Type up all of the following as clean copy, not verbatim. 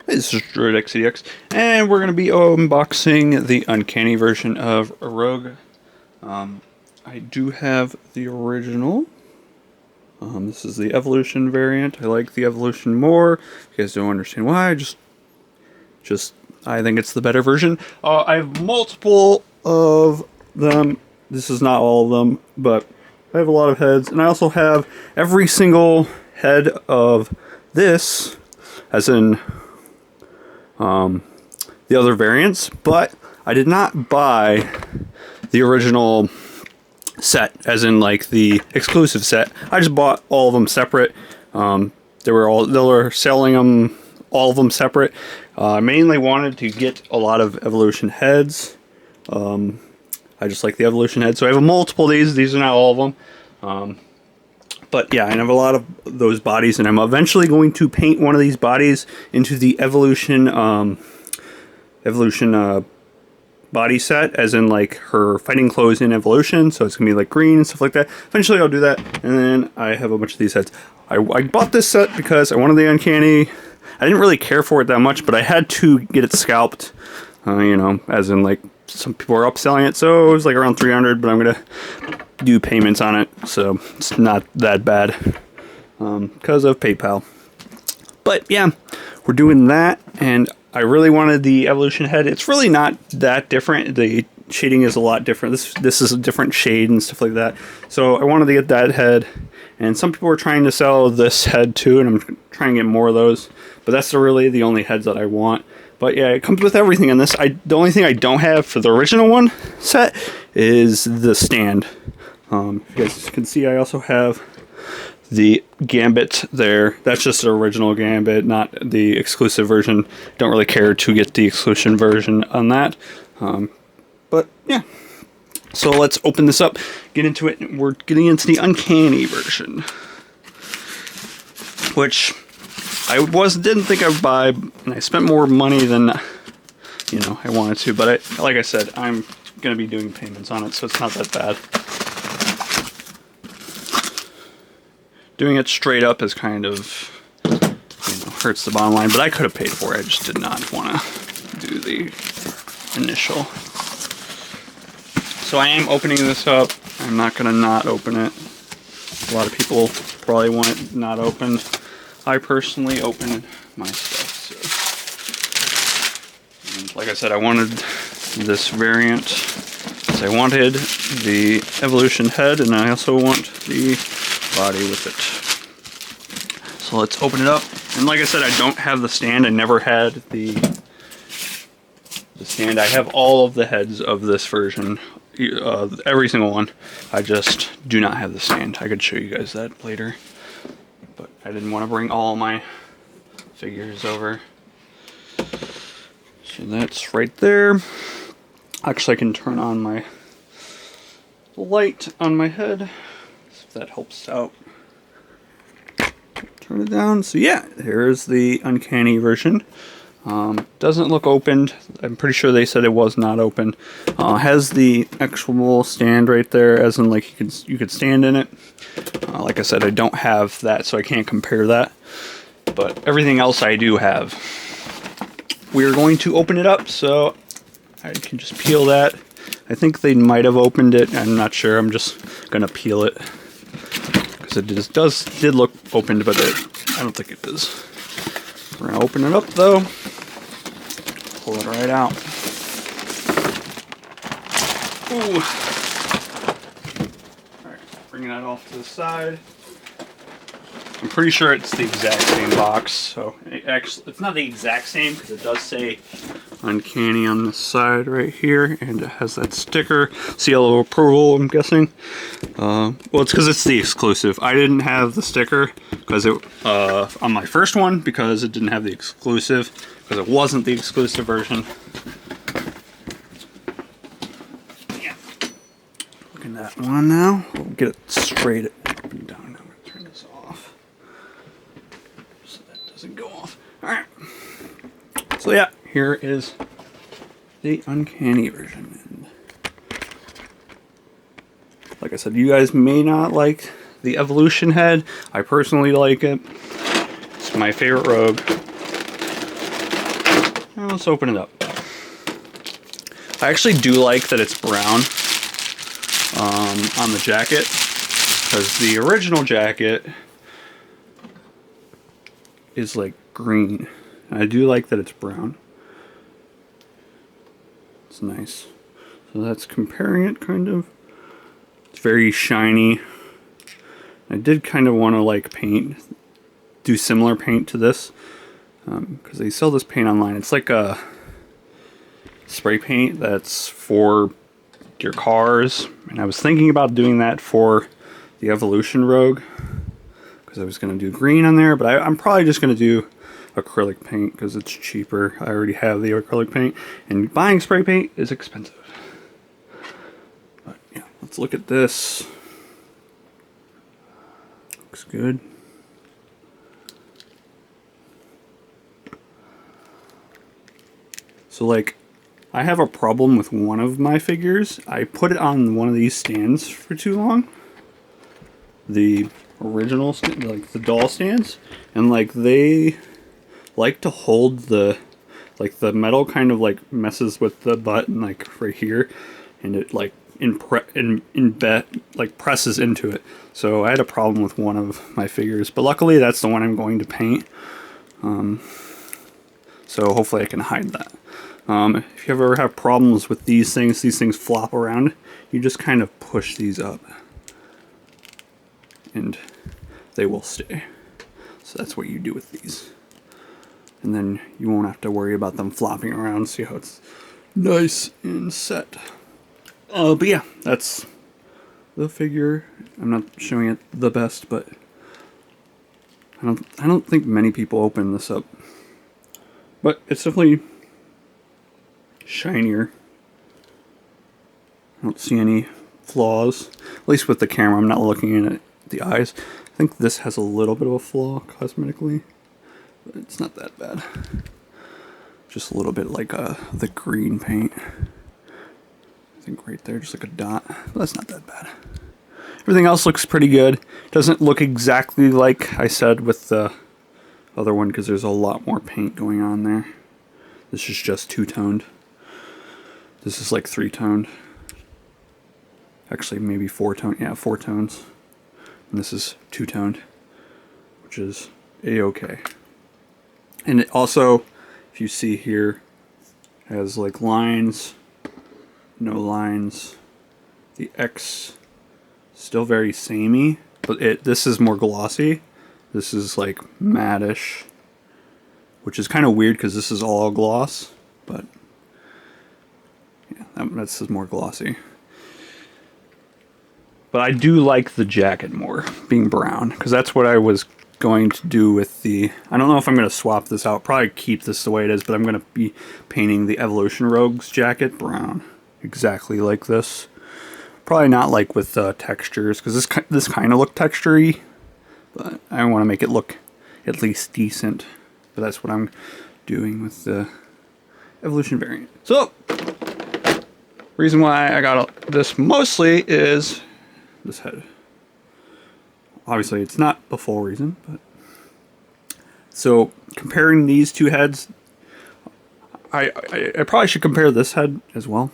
This is Droid XCDX, and we're going to be unboxing the Uncanny version of Rogue. I do have the original. This is the Evolution variant. I like the Evolution more. If you guys don't understand why, I think it's the better version. I have multiple of them. This is not all of them, but I have a lot of heads, and I also have every single head of this, as in the other variants, but I did not buy the original set, as in like the exclusive set. I just bought all of them separate. They were selling them, all of them separate. I mainly wanted to get a lot of Evolution heads. I just like the Evolution head, so I have multiple of these. These are not all of them. But yeah, I have a lot of those bodies, and I'm eventually going to paint one of these bodies into the Evolution body set, as in like her fighting clothes in Evolution, so it's gonna be like green and stuff like that. Eventually I'll do that, and then I have a bunch of these heads. I bought this set because I wanted the Uncanny. I didn't really care for it that much, but I had to get it scalped, you know, as in like some people are upselling it, so it was like around 300, but I'm gonna do payments on it, so it's not that bad because of PayPal. But yeah, we're doing that, and I really wanted the Evolution head. It's really not that different. The shading is a lot different. This is a different shade and stuff like that. So I wanted to get that head, and some people were trying to sell this head too, and I'm trying to get more of those. But that's really the only heads that I want. But yeah, it comes with everything in this. The only thing I don't have for the original one set is the stand. If you guys can see, I also have the Gambit there. That's just the original Gambit, not the exclusive version. Don't really care to get the exclusive version on that. But yeah, so let's open this up, get into it. We're getting into the Uncanny version, which I didn't think I'd buy, and I spent more money than, you know, I wanted to. But like I said, I'm going to be doing payments on it, so it's not that bad. Doing it straight up is kind of, you know, hurts the bottom line, but I could have paid for it. I just did not want to do the initial. So I am opening this up. I'm not going to not open it. A lot of people probably want it not opened. I personally open my stuff. So. And like I said, I wanted this variant because I wanted the Evolution head, and I also want the body with it. So let's open it up. And like I said, I don't have the stand. I never had the stand. I have all of the heads of this version, every single one. I just do not have the stand. I could show you guys that later, but I didn't want to bring all my figures over. So that's right there. Actually, I can turn on my light on my head, if that helps out. Turn it down. So yeah, here's the Uncanny version. Doesn't look opened. I'm pretty sure they said it was not open. Has the actual stand right there, as in like you could stand in it. Like I said, I don't have that, so I can't compare that. But everything else I do have. We're going to open it up, so I can just peel that. I think they might have opened it. I'm not sure. I'm just gonna peel it because it did look opened, but I don't think it is. We're gonna open it up though. Pull it right out. Ooh. All right, bringing that off to the side. I'm pretty sure it's the exact same box. So it's not the exact same because it does say Uncanny on the side right here, and it has that sticker, seal of approval, I'm guessing. Well, it's because it's the exclusive. I didn't have the sticker because it on my first one, because it didn't have the exclusive, because it wasn't the exclusive version. Yeah. Looking at that one now. We'll get it straight up and down. I'm gonna turn this off so that doesn't go off. All right. So yeah, here is the Uncanny version. Like I said, you guys may not like the Evolution head. I personally like it. It's my favorite Rogue. let's open it up. I actually do like that it's brown on the jacket, because the original jacket is like green. I do like that it's brown. It's nice. So that's comparing it, kind of. It's very shiny. I did kind of want to like do similar paint to this, because they sell this paint online. It's like a spray paint that's for your cars, and I was thinking about doing that for the Evolution Rogue, because I was going to do green on there, but I'm probably just going to do acrylic paint because it's cheaper. I already have the acrylic paint, and buying spray paint is expensive. But yeah, let's look at this. Looks good. So like, I have a problem with one of my figures. I put it on one of these stands for too long. The original, like the doll stands, and like they like to hold the metal kind of like messes with the button like right here, and it like presses into it. So I had a problem with one of my figures, but luckily that's the one I'm going to paint. So hopefully I can hide that. If you ever have problems with these things flop around, you just kind of push these up and they will stay. So that's what you do with these. And then you won't have to worry about them flopping around. See how it's nice and set. But yeah, that's the figure. I'm not showing it the best, but I don't think many people open this up. But it's definitely shinier. I don't see any flaws, at least with the camera. I'm not looking at the eyes. I think this has a little bit of a flaw cosmetically, but it's not that bad. Just a little bit like the green paint. I think right there, just like a dot, but that's not that bad. Everything else looks pretty good. Doesn't look exactly like I said with the other one, because there's a lot more paint going on there. This is just two-toned. This is like three-toned. Actually, maybe four-toned. Yeah, four tones. And this is two-toned, which is a-okay. And it also, if you see here, has like lines, no lines. The X still very samey, but this is more glossy. This is like mattish, which is kind of weird because this is all gloss, but yeah, this is more glossy. But I do like the jacket more being brown, because that's what I was going to do with the... I don't know if I'm going to swap this out. Probably keep this the way it is, but I'm going to be painting the Evolution Rogue's jacket brown, exactly like this. Probably not like with textures, because this kind of looked textury, but I want to make it look at least decent. But that's what I'm doing with the Evolution variant. So, reason why I got this mostly is this head. Obviously, it's not the full reason, but so comparing these two heads, I probably should compare this head as well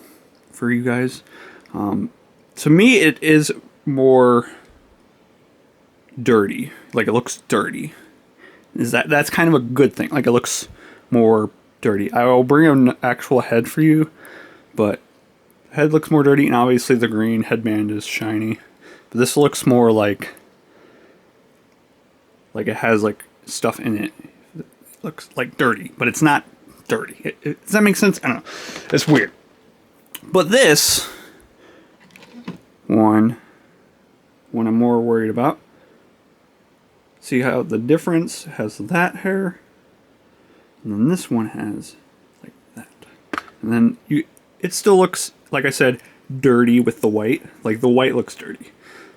for you guys. To me, it is more dirty. Like, it looks dirty. That's kind of a good thing. Like, it looks more dirty. I will bring an actual head for you, but the head looks more dirty, and obviously the green headband is shiny. But this looks more like it has like stuff in it. It looks like dirty, but it's not dirty. Does that make sense? I don't know. It's weird. But this one I'm more worried about. See how the difference has that hair, and then this one has like that. And then it still looks, like I said, dirty with the white. Like, the white looks dirty.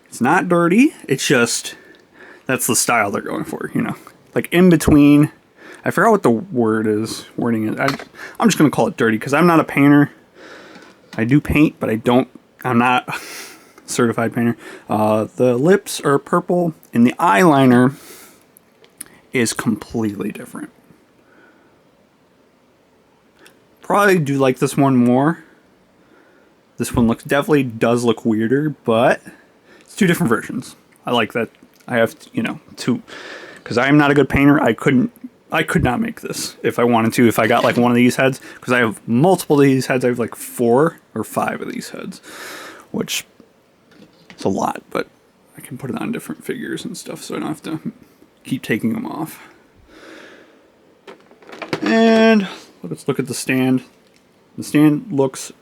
It's not dirty, it's just, that's the style they're going for, you know. Like, in between, I forgot what the wording is. I'm just going to call it dirty, because I'm not a painter. I do paint, but I'm not a certified painter. The lips are purple, and the eyeliner is completely different. probably do like this one more. This one definitely does look weirder, but it's two different versions. I like that. I have, you know, two, because I'm not a good painter. I could not make this if I wanted to, if I got like one of these heads, because I have multiple of these heads. I have like 4 or 5 of these heads, which is a lot, but I can put it on different figures and stuff, so I don't have to keep taking them off. And let's look at the stand. The stand looks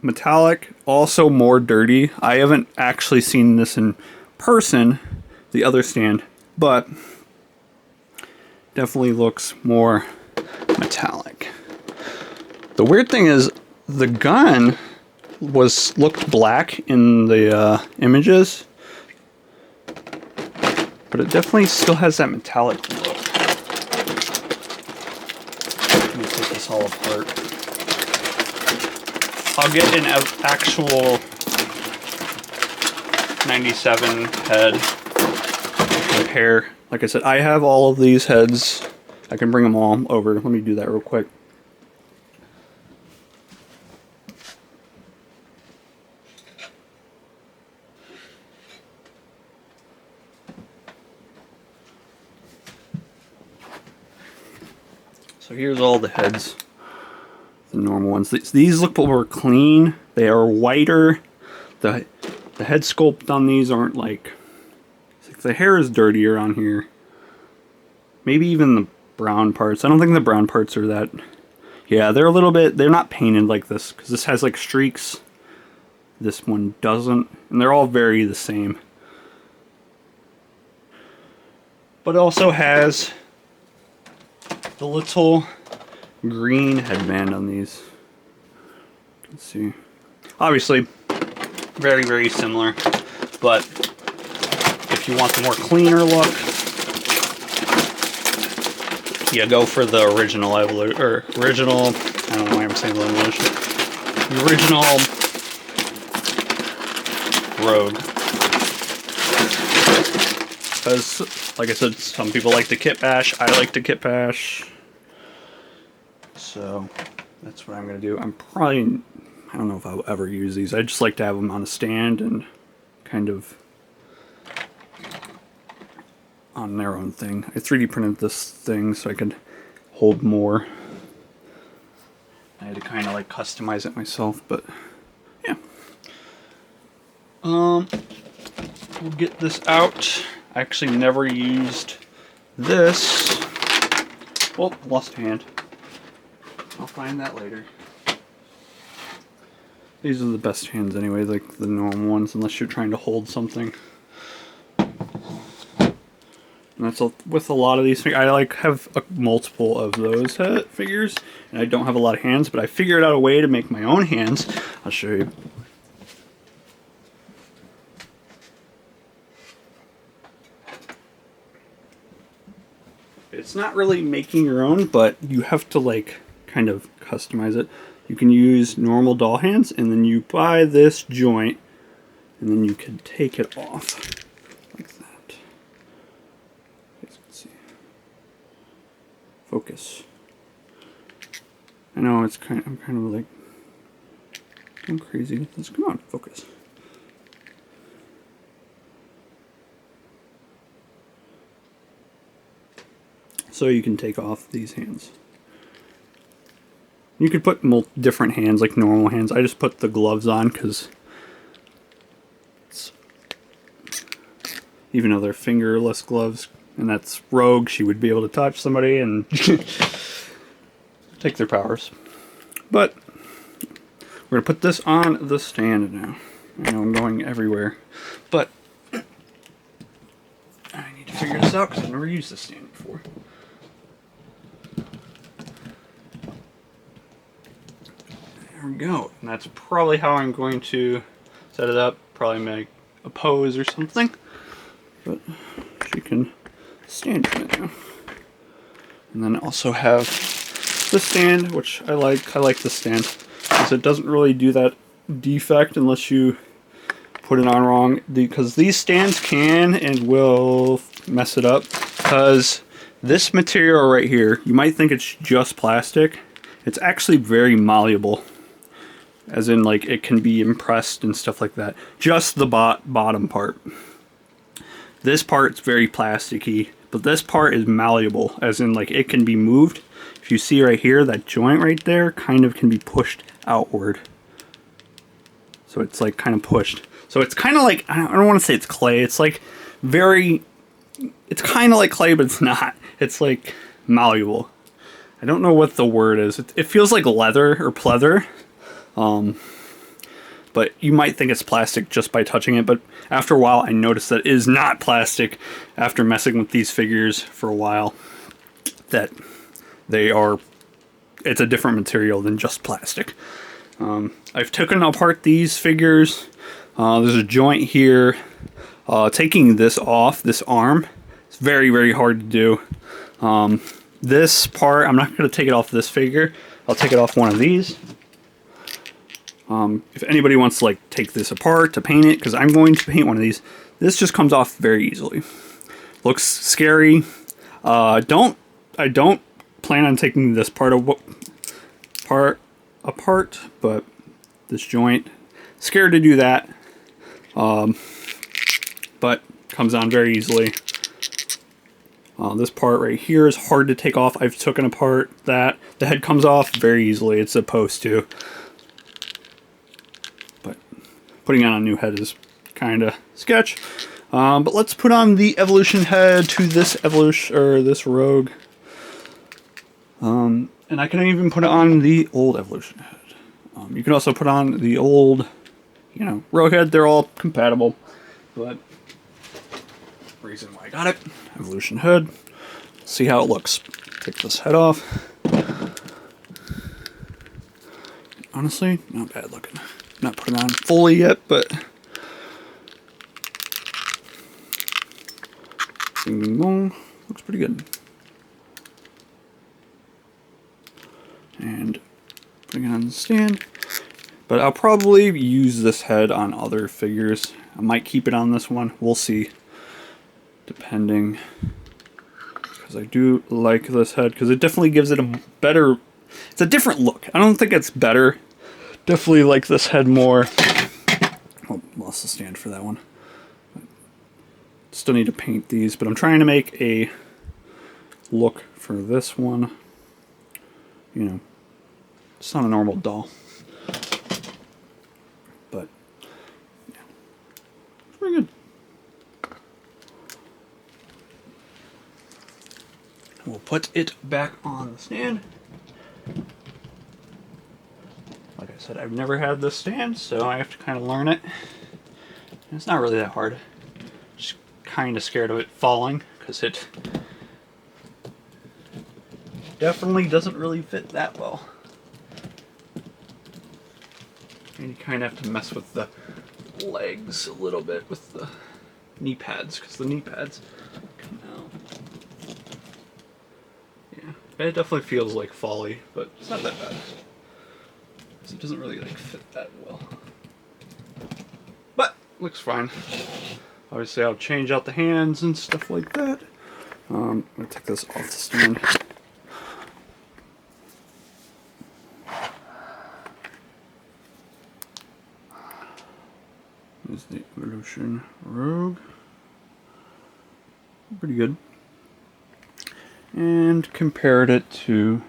metallic, also more dirty. I haven't actually seen this in person, the other stand, but definitely looks more metallic. The weird thing is the gun looked black in the images, but it definitely still has that metallic look. Let me take this all apart. I'll get an actual 97 head compare. Like I said, I have all of these heads. I can bring them all over. Let me do that real quick. So here's all the heads, the normal ones. These look more clean. They are whiter. The head sculpt on these aren't like, the hair is dirtier on here. Maybe even the brown parts. I don't think the brown parts are that. Yeah, they're a little bit, they're not painted like this, because this has like streaks. This one doesn't, and they're all very the same. But it also has the little green headband on these. Let's see. Obviously, very, very similar. But if you want the more cleaner look, you go for the original evolution, or original, I don't know why I'm saying evolution. The original Rogue. Because, like I said, some people like the kit bash. I like the kit bash. So, that's what I'm going to do. I'm probably, I don't know if I'll ever use these. I just like to have them on a stand and kind of on their own thing. I 3D printed this thing so I could hold more. I had to kind of like customize it myself, but yeah. We'll get this out. I actually never used this. Oh, lost a hand. I'll find that later. These are the best hands anyway, like the normal ones, unless you're trying to hold something. And that's with a lot of these figures. I like have multiple of those figures, and I don't have a lot of hands, but I figured out a way to make my own hands. I'll show you. It's not really making your own, but you have to like kind of customize it. You can use normal doll hands, and then you buy this joint, and then you can take it off like that. Let's see. Focus. I know it's I'm kind of like going crazy with this. Come on, focus. So you can take off these hands. You could put different hands, like normal hands. I just put the gloves on because even though they're fingerless gloves, and that's Rogue, she would be able to touch somebody and take their powers. But we're going to put this on the stand now. I know I'm going everywhere, but I need to figure this out because I've never used this stand before. There we go. And that's probably how I'm going to set it up. Probably make a pose or something. But she can stand in it now. And then also have the stand, which I like. I like the stand because it doesn't really do that defect unless you put it on wrong. Because these stands can and will mess it up. Because this material right here, you might think it's just plastic. It's actually very malleable, as in like it can be impressed and stuff like that. Just the bottom part. This part's very plasticky, but this part is malleable, as in like it can be moved. If you see right here, that joint right there kind of can be pushed outward. So it's like kind of pushed. So it's kind of like, I don't want to say it's clay. It's like it's kind of like clay, but it's not. It's like malleable. I don't know what the word is. It feels like leather or pleather. But you might think it's plastic just by touching it. But after a while, I noticed that it is not plastic after messing with these figures for a while. That it's a different material than just plastic. I've taken apart these figures. There's a joint here. Taking this off, this arm, it's very, very hard to do. This part, I'm not going to take it off this figure. I'll take it off one of these. If anybody wants to like take this apart to paint it, because I'm going to paint one of these, this just comes off very easily. Looks scary. I don't plan on taking this part apart, but this joint, scared to do that. But comes on very easily. This part right here is hard to take off. I've taken apart that. The head comes off very easily. It's supposed to. But putting on a new head is kind of sketch. But let's put on the evolution head to this evolution, or this rogue. And I can even put it on the old evolution head. You can also put on the old, rogue head. They're all compatible. But reason why I got it, evolution head. See how it looks. Take this head off. Honestly, not bad looking. Not put it on fully yet, but bing bing bong. Looks pretty good. And putting it on the stand. But I'll probably use this head on other figures. I might keep it on this one. We'll see. Depending. Because I do like this head. Because it definitely gives it a better... It's a different look. I don't think it's better. Definitely like this head more. Oh, lost the stand for that one. Still need to paint these. But I'm trying to make a look for this one. It's not a normal doll. But, yeah. It's pretty good. We'll put it back on the stand. Like I said, I've never had this stand, so I have to kind of learn it. And it's not really that hard. Just kind of scared of it falling, because it definitely doesn't really fit that well. And you kind of have to mess with the legs a little bit with the knee pads, because the knee pads come out. Yeah, it definitely feels like folly, but it's not that bad. Because it doesn't really fit that well. But looks fine. Obviously, I'll change out the hands and stuff like that. I'm gonna take this off the stand. There's the Evolution Rogue. Pretty good. And compared it to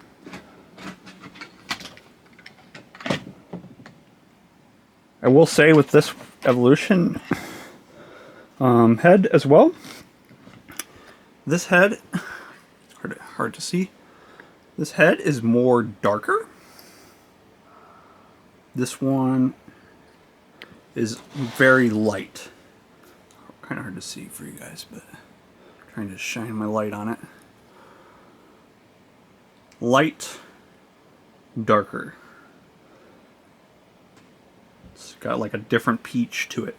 I will say with this Evolution head as well, this head, hard to see, this head is more darker. This one is very light. Kind of hard to see for you guys, but I'm trying to shine my light on it. Light, darker. It's got like a different peach to it.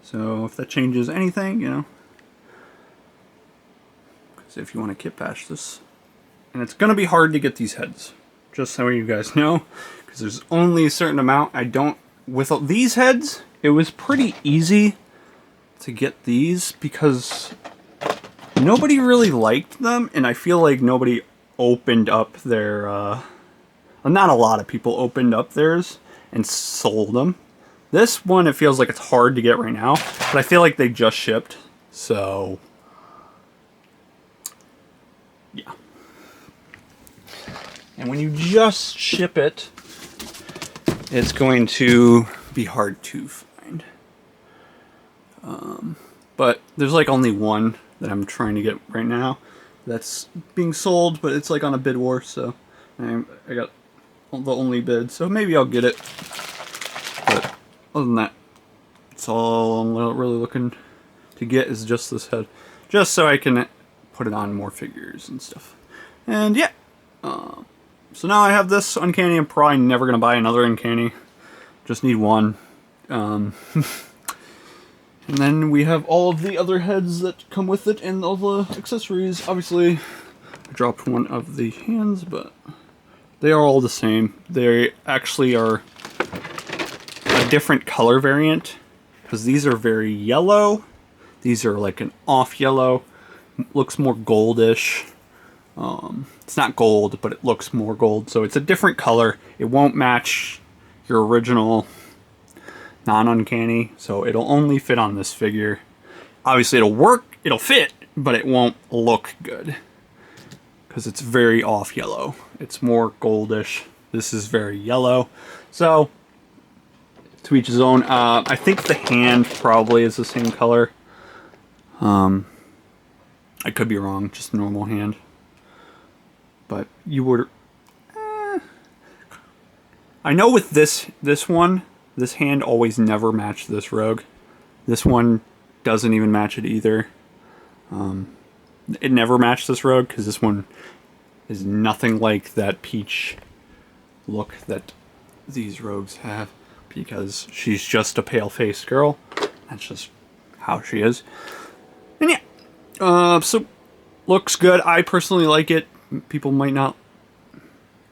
So if that changes anything, because if you want to kit bash this, and it's going to be hard to get these heads, just so you guys know, because there's only a certain amount. With these heads, it was pretty easy to get these because nobody really liked them, and I feel like nobody opened up their not a lot of people opened up theirs and sold them. This one, it feels like it's hard to get right now, but I feel like they just shipped, so yeah. And when you just ship it, it's going to be hard to find. But there's like only one that I'm trying to get right now that's being sold, but it's like on a bid war, so I got the only bid, so maybe I'll get it. But other than that, it's all I'm really looking to get is just this head, just so I can put it on more figures and stuff. And yeah, so now I have this Uncanny. I'm probably never gonna buy another Uncanny. Just need one. And then we have all of the other heads that come with it and all the accessories. Obviously, I dropped one of the hands, but they are all the same. They actually are a different color variant, because these are very yellow. These are like an off yellow. Looks more goldish. It's not gold, but it looks more gold. So it's a different color. It won't match your original non-Uncanny, so it'll only fit on this figure. Obviously it'll work, it'll fit, but it won't look good because it's very off yellow. It's more goldish. This is very yellow, so to each his own. I think the hand probably is the same color. I could be wrong, just a normal hand, but you would I know with this one, this hand always never matched this rogue. This one doesn't even match it either. It never matched this rogue because this one is nothing like that peach look that these rogues have, because she's just a pale-faced girl. That's just how she is. And yeah, so looks good. I personally like it. People might not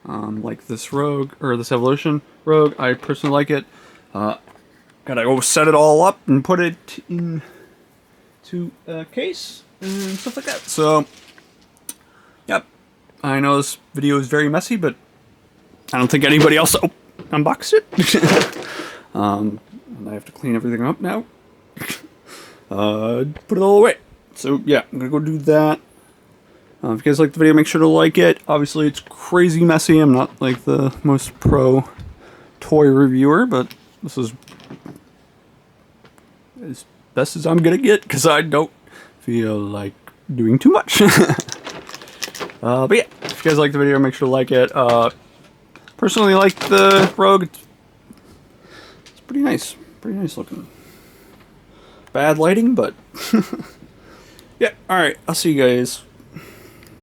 like this rogue or this evolution rogue. I personally like it. Gotta go set it all up and put it into a case and stuff like that. So, yep. I know this video is very messy, but I don't think anybody else unboxed it. And I have to clean everything up now. Put it all away. So, yeah, I'm gonna go do that. If you guys like the video, make sure to like it. Obviously, it's crazy messy. I'm not like the most pro toy reviewer, but this is as best as I'm gonna get because I don't feel like doing too much. But yeah, if you guys like the video, make sure to like it. Personally, like the rogue. It's pretty nice looking. Bad lighting, but yeah. All right, I'll see you guys